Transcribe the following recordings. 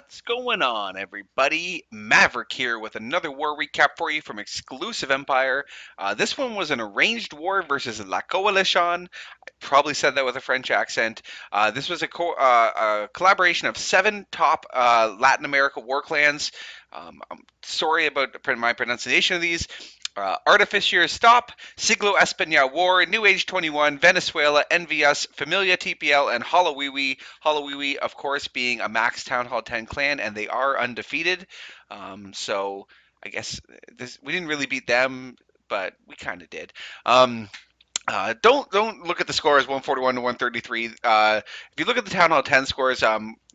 What's going on, everybody? Maverick here with another war recap for you from Exclusive Empire. This one was an arranged war versus La Coalition. I probably said that with a French accent. This was a collaboration of 7 top Latin America war clans. I'm sorry about my pronunciation of these. Artificier Stop, Siglo España War, New Age 21, Venezuela, Envious, Familia TPL, and Halawiwi. Halawiwi, of course, being a Max Town Hall 10 clan, and they are undefeated. So I guess we didn't really beat them, but we kind of did. Don't look at the scores 141 to 133. If you look at the Town Hall 10 scores,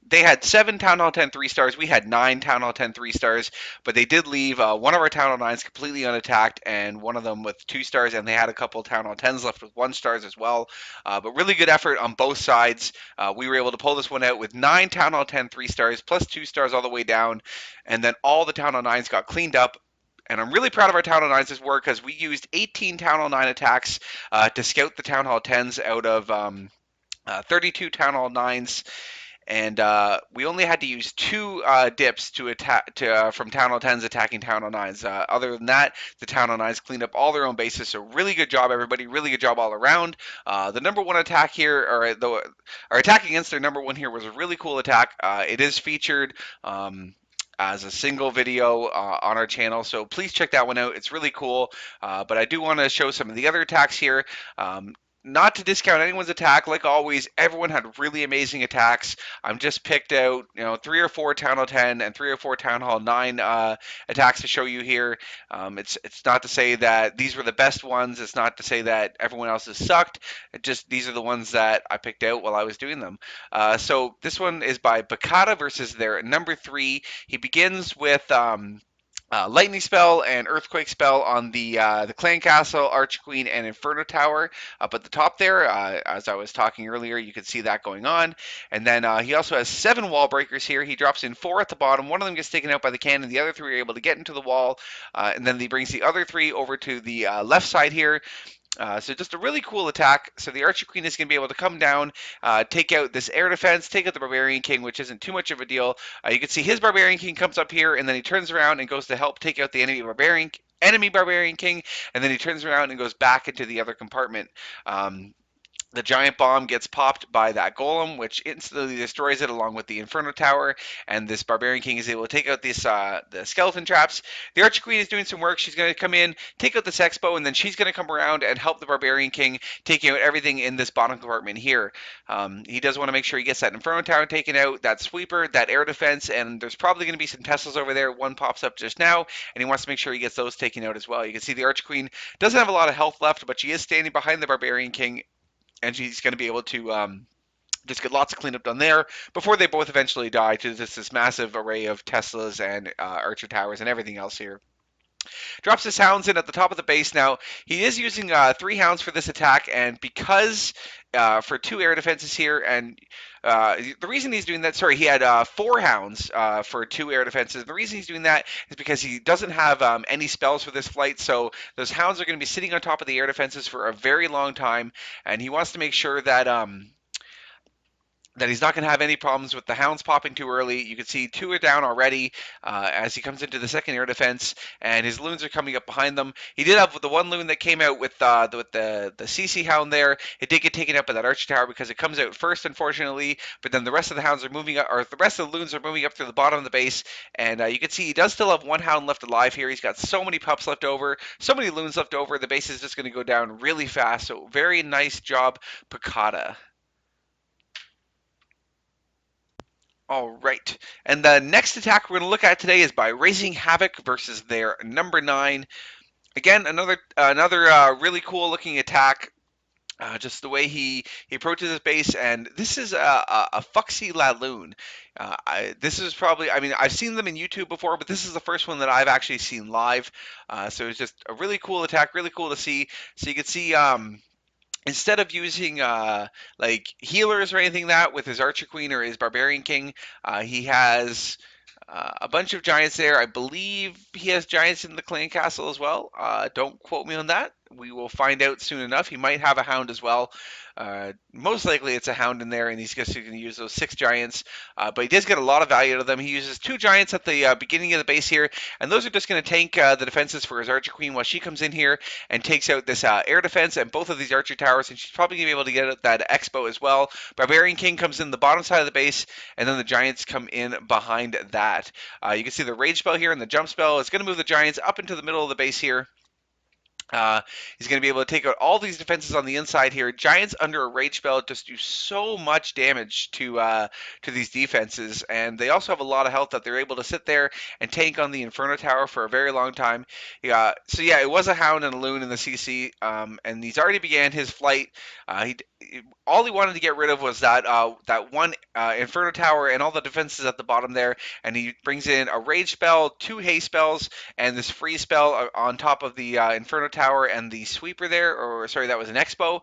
they had 7 Town Hall 10 3-stars. We had 9 Town Hall 10 3-stars, but they did leave one of our Town Hall 9s completely unattacked and one of them with 2 stars, and they had a couple Town Hall 10s left with 1 stars as well. But really good effort on both sides. We were able to pull this one out with 9 Town Hall 10 3-stars plus 2 stars all the way down, and then all the Town Hall 9s got cleaned up. And I'm really proud of our Town Hall 9s this war because we used 18 Town Hall 9 attacks to scout the Town Hall 10s out of 32 Town Hall 9s. And we only had to use 2 dips to attack from Town Hall 10s attacking Town Hall 9s. Other than that, the Town Hall 9s cleaned up all their own bases. So really good job, everybody. Really good job all around. The number 1 attack here, or our attack against their number 1 here was a really cool attack. It is featured as a single video on our channel, so please check that one out. It's really cool. But I do want to show some of the other attacks here. Not to discount anyone's attack, like always, everyone had really amazing attacks. I'm just picked out, 3 or 4 Town Hall 10 and 3 or 4 Town Hall 9 attacks to show you here. It's not to say that these were the best ones. It's not to say that everyone else has sucked. These are the ones that I picked out while I was doing them. So this one is by Bacata versus their number 3. He begins with Lightning Spell and Earthquake Spell on the Clan Castle, Archqueen, and Inferno Tower up at the top there. As I was talking earlier, you can see that going on. And then he also has 7 wall breakers here. He drops in 4 at the bottom. One of them gets taken out by the cannon. The other 3 are able to get into the wall. And then he brings the other 3 over to the left side here. So just a really cool attack. So the Archer Queen is going to be able to come down, take out this air defense, take out the Barbarian King, which isn't too much of a deal. You can see his Barbarian King comes up here, and then he turns around and goes to help take out the enemy Barbarian King, and then he turns around and goes back into the other compartment. The giant bomb gets popped by that golem, which instantly destroys it along with the Inferno Tower, and this Barbarian King is able to take out the skeleton traps. The Archer Queen is doing some work. She's going to come in, take out this Expo, and then she's going to come around and help the Barbarian King, taking out everything in this bottom compartment here. He does want to make sure he gets that Inferno Tower taken out, that sweeper, that air defense, and there's probably going to be some Teslas over there. One pops up just now, and he wants to make sure he gets those taken out as well. You can see the Archer Queen doesn't have a lot of health left, but she is standing behind the Barbarian King, and she's going to be able to just get lots of cleanup done there before they both eventually die to just this massive array of Teslas and Archer Towers and everything else here. Drops his hounds in at the top of the base. Now, he is using 3 hounds for this attack, and because for 2 air defenses here, and the reason he's doing that, sorry, he had 4 hounds for 2 air defenses. The reason he's doing that is because he doesn't have any spells for this flight, so those hounds are going to be sitting on top of the air defenses for a very long time, and he wants to make sure that he's not going to have any problems with the hounds popping too early. You can see 2 are down already as he comes into the second air defense, and his loons are coming up behind them. He did have the one loon that came out with the CC hound there. It did get taken out by that Archer Tower because it comes out first, unfortunately, but then the rest of the hounds are moving up, or the rest of the loons are moving up through the bottom of the base, and you can see he does still have 1 hound left alive here. He's got so many pups left over, so many loons left over. The base is just going to go down really fast, so very nice job, Picata. All right, and the next attack we're going to look at today is by Raising Havoc versus their number 9. Again, another really cool looking attack. Just the way he approaches his base, and this is a Foxy Laloon. This is probably, I mean, I've seen them in YouTube before, but this is the first one that I've actually seen live. So it's just a really cool attack, really cool to see. So you can see instead of using like healers or anything like that with his Archer Queen or his Barbarian King, he has a bunch of giants there. I believe he has giants in the clan castle as well. Don't quote me on that. We will find out soon enough. He might have a hound as well. Most likely it's a hound in there, and he's just going to use those 6 giants. But he does get a lot of value out of them. He uses 2 giants at the beginning of the base here, and those are just going to tank the defenses for his Archer Queen while she comes in here and takes out this air defense and both of these Archer Towers, and she's probably going to be able to get out that Expo as well. Barbarian King comes in the bottom side of the base, and then the Giants come in behind that. You can see the Rage Spell here and the Jump Spell is going to move the Giants up into the middle of the base here. He's going to be able to take out all these defenses on the inside here. Giants under a rage spell just do so much damage to these defenses, and they also have a lot of health that they're able to sit there and tank on the Inferno Tower for a very long time. So yeah, it was a Hound and a Loon in the CC, and he's already began his flight. All he wanted to get rid of was that one Inferno Tower and all the defenses at the bottom there, and he brings in a Rage Spell, 2 Haste Spells, and this Freeze Spell on top of the Inferno Tower and the Sweeper there, or sorry, that was an Expo.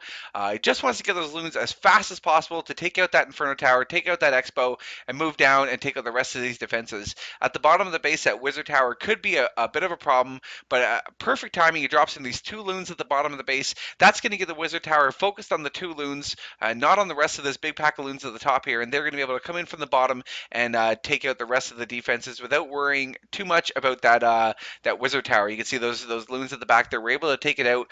He just wants to get those Loons as fast as possible to take out that Inferno Tower, take out that Expo, and move down and take out the rest of these defenses. At the bottom of the base, that Wizard Tower could be a bit of a problem, but perfect timing. He drops in these 2 Loons at the bottom of the base. That's going to get the Wizard Tower focused on the 2 Loons, not on the rest of this big pack of Loons at the top here, and they're going to be able to come in from the bottom and take out the rest of the defenses without worrying too much about that Wizard Tower. You can see those Loons at the back there were able to take it out.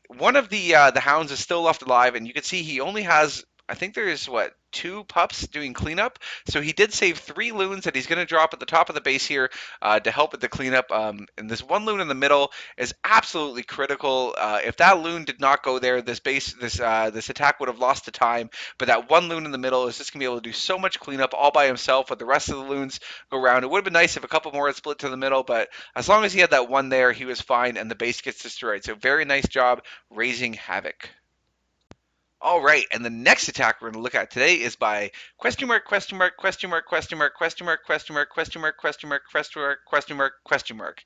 One of the Hounds is still left alive, and you can see he only has, I think there's 2 pups doing cleanup. So he did save 3 Loons that he's going to drop at the top of the base here to help with the cleanup. And this 1 Loon in the middle is absolutely critical. If that Loon did not go there, this attack would have lost the time. But that 1 Loon in the middle is just going to be able to do so much cleanup all by himself with the rest of the Loons go around. It would have been nice if a couple more had split to the middle, but as long as he had that 1 there, he was fine, and the base gets destroyed. So very nice job raising havoc. All right, and the next attack we're going to look at today is by question mark, question mark, question mark, question mark, question mark, question mark, question mark, question mark, question mark, question mark, question mark.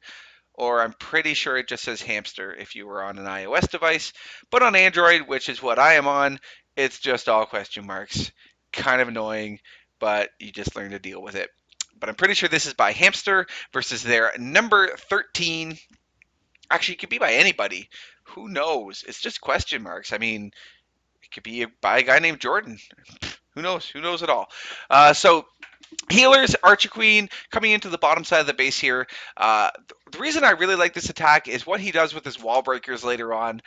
Or I'm pretty sure it just says hamster if you were on an iOS device. But on Android, which is what I am on, it's just all question marks. Kind of annoying, but you just learn to deal with it. But I'm pretty sure this is by Hamster versus their number 13. Actually, it could be by anybody. Who knows? It's just question marks. I mean, it could be by a guy named Jordan. Who knows? Who knows at all? So healers, Archer Queen coming into the bottom side of the base here. The reason I really like this attack is what he does with his wall breakers later on.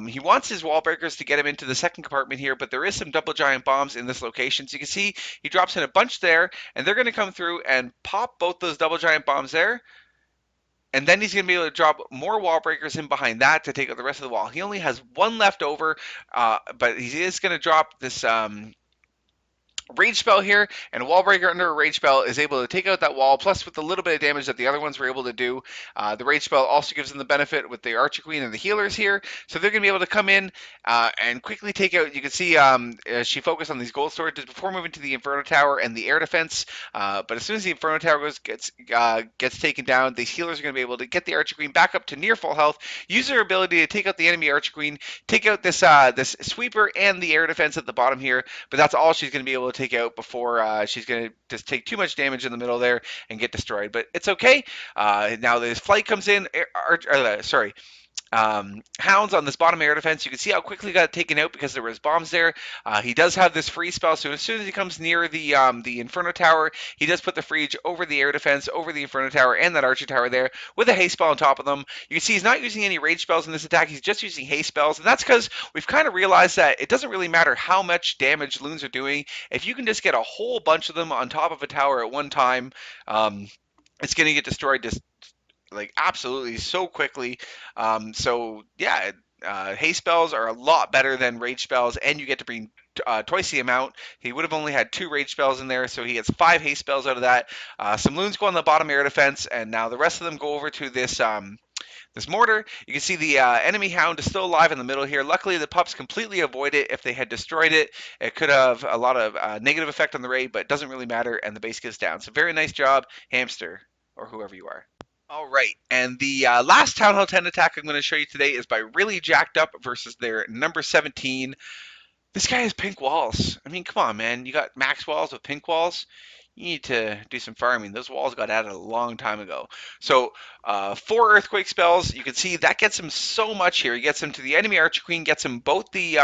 He wants his wall breakers to get him into the second compartment here, but there is some double giant bombs in this location. So you can see he drops in a bunch there, and they're going to come through and pop both those double giant bombs there. And then he's going to be able to drop more wall breakers in behind that to take out the rest of the wall. He only has 1 left over, but he is going to drop this rage spell here, and a wall breaker under a rage spell is able to take out that wall, plus with a little bit of damage that the other ones were able to do. The rage spell also gives them the benefit with the Archer Queen and the healers here, so they're going to be able to come in and quickly take out. You can see she focused on these gold storages before moving to the Inferno Tower and the air defense, but as soon as the Inferno Tower gets taken down, these healers are going to be able to get the Archer Queen back up to near full health, use their ability to take out the enemy Archer Queen, take out this sweeper and the air defense at the bottom here, but that's all she's going to be able to take out before she's going to just take too much damage in the middle there and get destroyed. But it's okay. Now this flight comes in. Hounds on this bottom air defense. You can see how quickly he got taken out because there was bombs there. He does have this freeze spell, so as soon as he comes near the Inferno Tower, he does put the freeze over the air defense, over the Inferno Tower, and that Archer Tower there with a haste spell on top of them. You can see he's not using any rage spells in this attack. He's just using haste spells, and that's because we've kind of realized that it doesn't really matter how much damage Loons are doing. If you can just get a whole bunch of them on top of a tower at one time, it's going to get destroyed just like absolutely so quickly. So yeah, haste spells are a lot better than rage spells, and you get to bring twice the amount. He would have only had 2 rage spells in there, so he gets 5 haste spells out of that. Some Loons go on the bottom air defense, and now the rest of them go over to this mortar. You can see the enemy Hound is still alive in the middle here. Luckily, the pups completely avoid it. If they had destroyed it, it could have a lot of negative effect on the raid, but it doesn't really matter, and the base goes down. So very nice job, Hamster, or whoever you are. All right, and the last Town Hall 10 attack I'm going to show you today is by Really Jacked Up versus their number 17. This guy has pink walls. I mean, come on, man. You got max walls with pink walls. you need to do some farming. Those walls got added a long time ago. So 4 earthquake spells. You can see that gets him so much here. He gets him to the enemy Archer Queen, gets him both the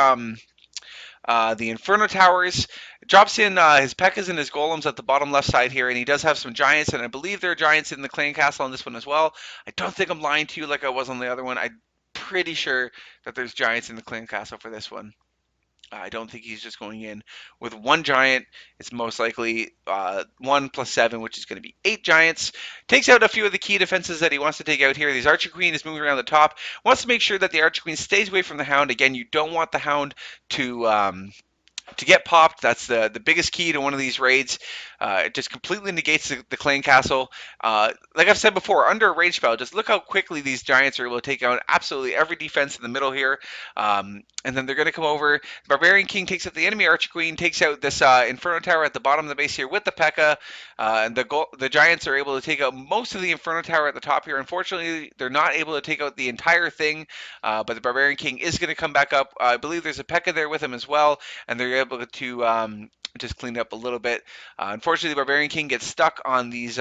Inferno Towers, drops in his P.E.K.K.A.s and his Golems at the bottom left side here, and he does have some Giants, and I believe there are Giants in the Clan Castle on this one as well. I don't think I'm lying to you like I was on the other one. I'm pretty sure that there's Giants in the Clan Castle for this one. I don't think he's just going in with one giant. It's most likely 1 plus 7, which is going to be 8 giants. Takes out a few of the key defenses that he wants to take out here. These Archer Queen is moving around the top. Wants to make sure that the Archer Queen stays away from the Hound. Again, you don't want the Hound to get popped. That's the biggest key to one of these raids. It just completely negates the clan castle. Like I've said before, under a rage spell, just look how quickly these giants are able to take out absolutely every defense in the middle here. And then they're going to come over. Barbarian King takes out the enemy Archer Queen, takes out this Inferno Tower at the bottom of the base here with the P.E.K.K.A. And the giants are able to take out most of the Inferno Tower at the top here. Unfortunately, they're not able to take out the entire thing, but the Barbarian King is going to come back up. I believe there's a P.E.K.K.A. there with him as well, and they're able to just clean up a little bit. Unfortunately, the Barbarian King gets stuck on these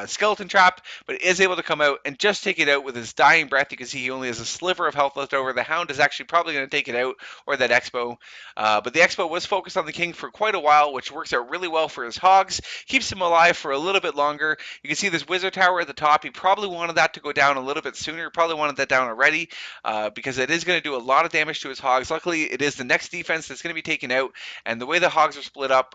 skeleton trap, but is able to come out and just take it out with his dying breath. You can see he only has a sliver of health left over. The Hound is actually probably going to take it out, or that Expo. But the Expo was focused on the King for quite a while, which works out really well for his Hogs. Keeps him alive for a little bit longer. You can see this Wizard Tower at the top. He probably wanted that to go down a little bit sooner. Probably wanted that down already, because it is going to do a lot of damage to his Hogs. Luckily, it is the next defense that's going to be taken out, and the way the Hogs are split up,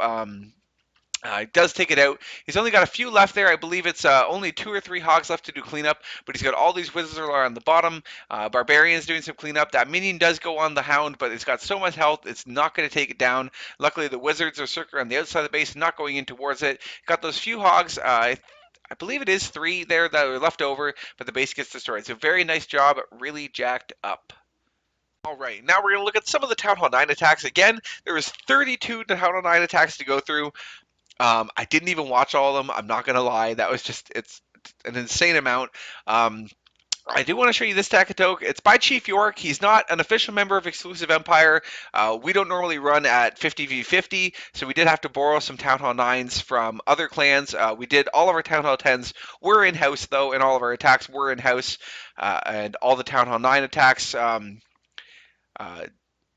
he does take it out. He's only got a few left there. I believe it's only 2 or 3 Hogs left to do cleanup, but he's got all these Wizards on the bottom. Barbarian's doing some cleanup. That minion does go on the Hound, but it's got so much health, it's not going to take it down. Luckily, the Wizards are circling on the outside of the base, not going in towards it. Got those few Hogs. I believe it is 3 there that are left over, but the base gets destroyed. So very nice job, really jacked up. All right, now we're going to look at some of the Town Hall 9 attacks. Again, there was 32 Town Hall 9 attacks to go through. I didn't even watch all of them. I'm not gonna lie. That was it's an insane amount. I do want to show you this Takatoke. It's by Chief York. He's not an official member of Exclusive Empire. We don't normally run at 50v50, so we did have to borrow some Town Hall 9s from other clans. We did all of our Town Hall 10s were in-house, though, and all of our attacks were in-house. And all the Town Hall 9 attacks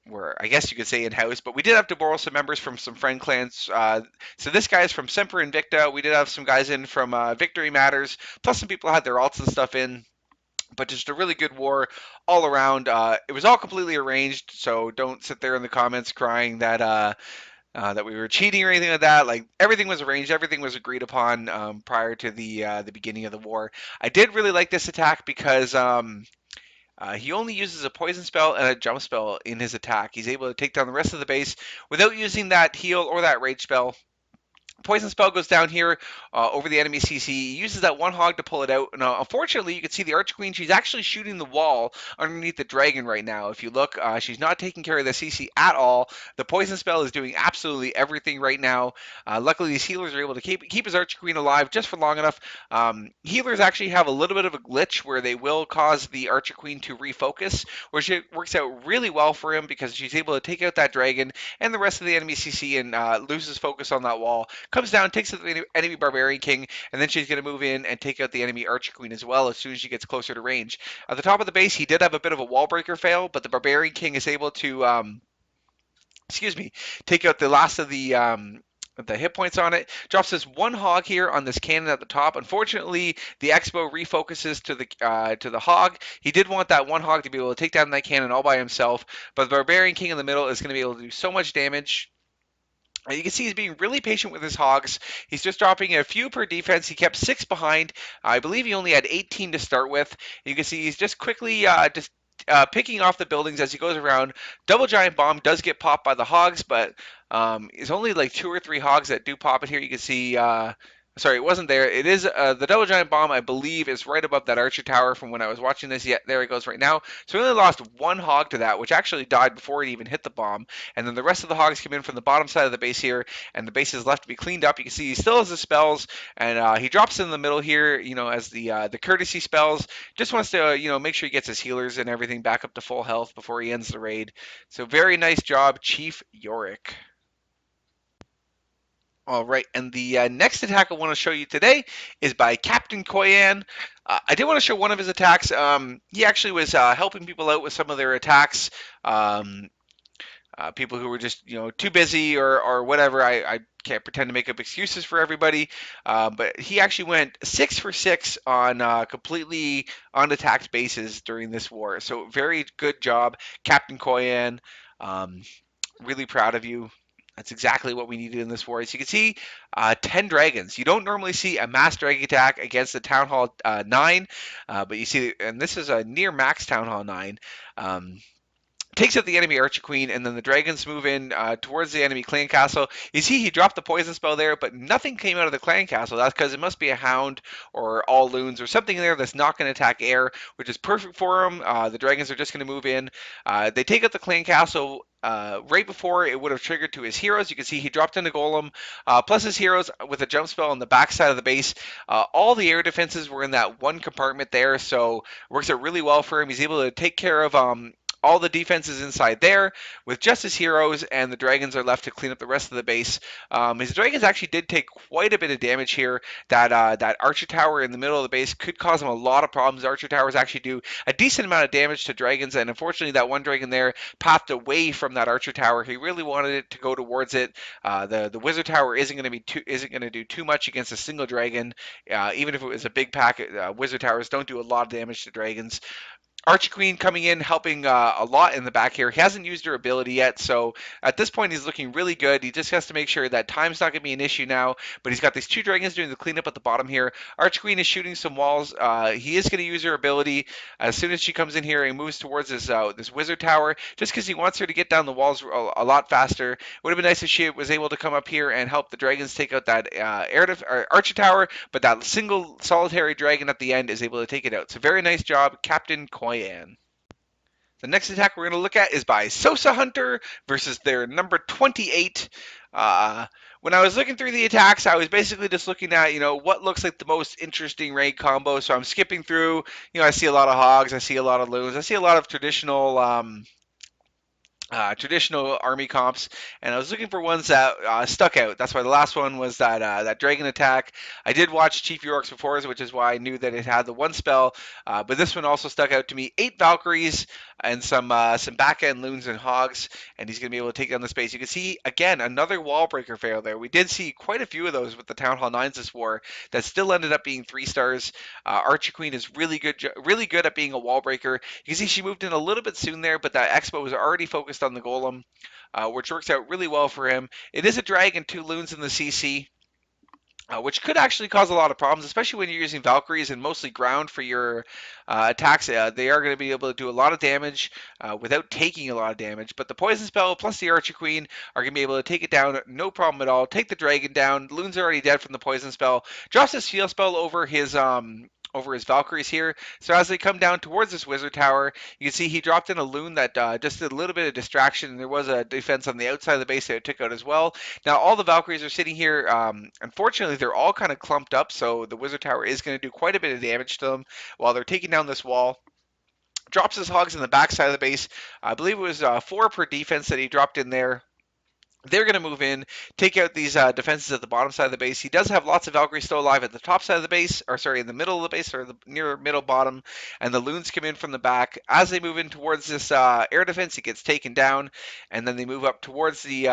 were, I guess you could say, in-house, but we did have to borrow some members from some friend clans. So this guy is from Semper Invicta. We did have some guys in from Victory Matters, plus some people had their alts and stuff in. But just a really good war all around. It was all completely arranged, so don't sit there in the comments crying that that we were cheating or anything like that. Like, everything was arranged, everything was agreed upon prior to the beginning of the war. I did really like this attack because he only uses a poison spell and a jump spell in his attack. He's able to take down the rest of the base without using that heal or that rage spell. Poison spell goes down here over the enemy CC. He uses that one hog to pull it out. Now, unfortunately, you can see the Archer Queen. She's actually shooting the wall underneath the dragon right now. If you look, she's not taking care of the CC at all. The poison spell is doing absolutely everything right now. Luckily, these healers are able to keep his Archer Queen alive just for long enough. Healers actually have a little bit of a glitch where they will cause the Archer Queen to refocus, which it works out really well for him because she's able to take out that dragon and the rest of the enemy CC and loses focus on that wall. Comes down, takes out the enemy Barbarian King, and then she's going to move in and take out the enemy Archer Queen as well as soon as she gets closer to range. At the top of the base, he did have a bit of a wall breaker fail, but the Barbarian King is able to, take out the last of the hit points on it. Drops this one hog here on this cannon at the top. Unfortunately, the Expo refocuses to the hog. He did want that one hog to be able to take down that cannon all by himself, but the Barbarian King in the middle is going to be able to do so much damage. You can see he's being really patient with his Hogs. He's just dropping a few per defense. He kept 6 behind. I believe he only had 18 to start with. You can see he's just quickly picking off the buildings as he goes around. Double Giant Bomb does get popped by the Hogs, but it's only like 2 or 3 Hogs that do pop it here. You can see... Sorry, it wasn't there. It is the Double Giant Bomb, I believe, is right above that Archer Tower from when I was watching this. Yeah, there it goes right now. So we only lost 1 hog to that, which actually died before it even hit the bomb. And then the rest of the hogs come in from the bottom side of the base here, and the base is left to be cleaned up. You can see he still has the spells, and he drops in the middle here, as the courtesy spells. Just wants to, make sure he gets his healers and everything back up to full health before he ends the raid. So very nice job, Chief Yorick. All right, and the next attack I want to show you today is by Captain Koyan. I did want to show one of his attacks. He actually was helping people out with some of their attacks. Um, People who were just too busy or whatever. I can't pretend to make up excuses for everybody, but he actually went 6 for 6 on completely unattacked bases during this war. So very good job, Captain Koyan. Um, Really proud of you. That's exactly what we needed in this war. As you can see, 10 dragons. You don't normally see a mass dragon attack against the Town Hall 9, but you see, and this is a near max Town Hall 9. Takes out the enemy Archer Queen, and then the dragons move in towards the enemy clan castle. You see, he dropped the poison spell there, but nothing came out of the clan castle. That's because it must be a hound or all loons or something in there that's not going to attack air, which is perfect for him. The dragons are just going to move in. They take out the clan castle. Right before it would have triggered to his heroes, you can see he dropped into Golem, plus his heroes with a jump spell on the backside of the base. All the air defenses were in that one compartment there, so it works out really well for him. He's able to take care of all the defenses inside there with just his heroes, and the dragons are left to clean up the rest of the base. His dragons actually did take quite a bit of damage here. That archer tower in the middle of the base could cause him a lot of problems. Archer towers actually do a decent amount of damage to dragons, and unfortunately that one dragon there pathed away from that archer tower. He really wanted it to go towards it. The wizard tower isn't going to do too much against a single dragon. Even if it was a big pack, wizard towers don't do a lot of damage to dragons. Archie Queen coming in, helping a lot in the back here. He hasn't used her ability yet, so at this point he's looking really good. He just has to make sure that time's not going to be an issue now, but he's got these two dragons doing the cleanup at the bottom here. Archie Queen is shooting some walls. He is going to use her ability as soon as she comes in here and moves towards this wizard tower, just because he wants her to get down the walls a lot faster. It would have been nice if she was able to come up here and help the dragons take out that archer tower, but that single solitary dragon at the end is able to take it out. So very nice job, Captain Koyan. The next attack we're going to look at is by Sosa Hunter versus their number 28. When I was looking through the attacks, I was basically just looking at, what looks like the most interesting raid combo. So I'm skipping through, I see a lot of hogs, I see a lot of loons, I see a lot of traditional army comps, and I was looking for ones that stuck out. That's why the last one was that dragon attack. I did watch Chief Yorks before, which is why I knew that it had the one spell, but this one also stuck out to me. 8 Valkyries and some back end loons and hogs, and he's going to be able to take down the space. You can see again another wall breaker fail there. We did see quite a few of those with the Town Hall 9s this war that still ended up being 3 stars. Archer Queen is really good at being a wall breaker. You can see she moved in a little bit soon there, but that Expo was already focused on the golem, which works out really well for him. It is a drag and 2 loons in the CC. Which could actually cause a lot of problems, especially when you're using Valkyries and mostly ground for your attacks. They are going to be able to do a lot of damage without taking a lot of damage. But the Poison Spell plus the Archer Queen are going to be able to take it down, no problem at all. Take the Dragon down. Loon's already dead from the Poison Spell. Drops his Field Spell over his Valkyries here. So as they come down towards this Wizard Tower, you can see he dropped in a Loon that just did a little bit of distraction, and there was a defense on the outside of the base that it took out as well. Now all the Valkyries are sitting here. Unfortunately, they're all kind of clumped up, so the Wizard Tower is going to do quite a bit of damage to them while they're taking down this wall. Drops his hogs in the backside of the base. I believe it was 4 per defense that he dropped in there. They're going to move in, take out these defenses at the bottom side of the base. He does have lots of Valkyries still alive at the top side of the base, or sorry, in the middle of the base, or the near middle bottom, and the loons come in from the back. As they move in towards this air defense, he gets taken down, and then they move up towards the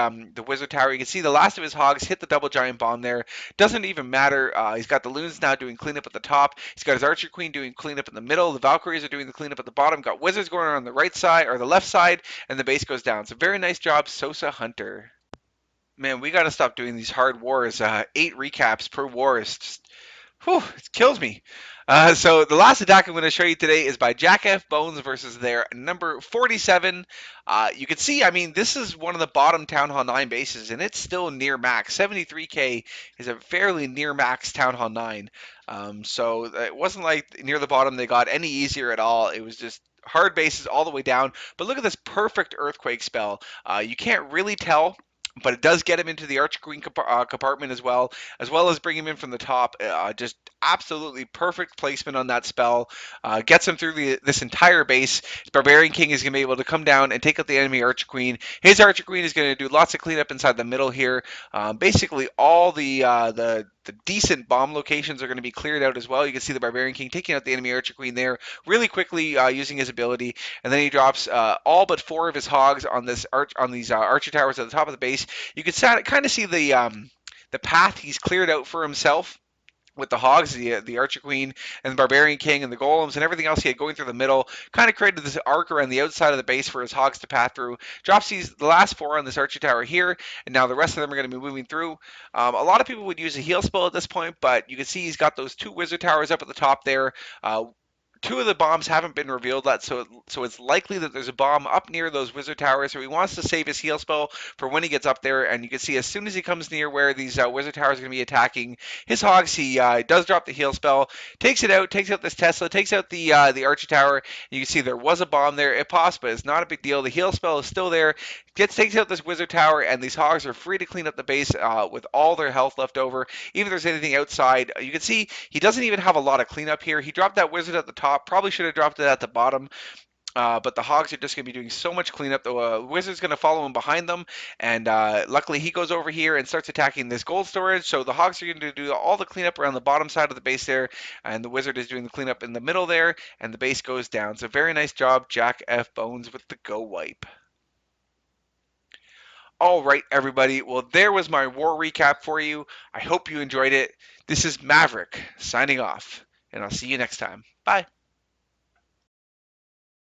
wizard tower. You can see the last of his hogs hit the double giant bomb there. Doesn't even matter. He's got the loons now doing cleanup at the top. He's got his archer queen doing cleanup in the middle. The Valkyries are doing the cleanup at the bottom. Got wizards going on the right side, or the left side, and the base goes down. So very nice job, Sosa Hunter. Man, we got to stop doing these hard wars. 8 recaps per war is just, whew, it kills me. So the last attack I'm going to show you today is by Jack F. Bones versus their number 47. You can see, I mean, this is one of the bottom Town Hall 9 bases, and it's still near max. 73k is a fairly near max Town Hall 9. So it wasn't like near the bottom they got any easier at all. It was just hard bases all the way down. But look at this perfect Earthquake spell. You can't really tell but it does get him into the Archer Queen compartment as well as bring him in from the top. Just absolutely perfect placement on that spell. Gets him through this entire base. His Barbarian King is going to be able to come down and take out the enemy Archer Queen. His Archer Queen is going to do lots of cleanup inside the middle here. Basically, all the decent bomb locations are going to be cleared out as well. You can see the Barbarian King taking out the enemy Archer Queen there really quickly using his ability, and then he drops all but 4 of his hogs on these archer towers at the top of the base. You can kind of see the path he's cleared out for himself with the hogs, the Archer Queen, and the Barbarian King, and the golems, and everything else he had going through the middle. Kind of created this arc around the outside of the base for his hogs to pass through. Drops the last 4 on this Archer Tower here, and now the rest of them are going to be moving through. A lot of people would use a heal spell at this point, but you can see he's got those 2 Wizard Towers up at the top there. 2 of the bombs haven't been revealed yet, so it's likely that there's a bomb up near those wizard towers. So he wants to save his heal spell for when he gets up there. And you can see as soon as he comes near where these wizard towers are going to be attacking his hogs, he does drop the heal spell, takes out this Tesla, takes out the Archer Tower. You can see there was a bomb there. It pops, but it's not a big deal. The heal spell is still there. Takes out this wizard tower, and these hogs are free to clean up the base with all their health left over. Even if there's anything outside, you can see he doesn't even have a lot of cleanup here. He dropped that wizard at the top. Probably should have dropped it at the bottom. But the hogs are just going to be doing so much cleanup. The wizard's going to follow him behind them, and luckily he goes over here and starts attacking this gold storage. So the hogs are going to do all the cleanup around the bottom side of the base there, and the wizard is doing the cleanup in the middle there, and the base goes down. So very nice job, Jack F. Bones, with the go wipe. All right, everybody. Well, there was my war recap for you. I hope you enjoyed it. This is Maverick signing off, and I'll see you next time. Bye.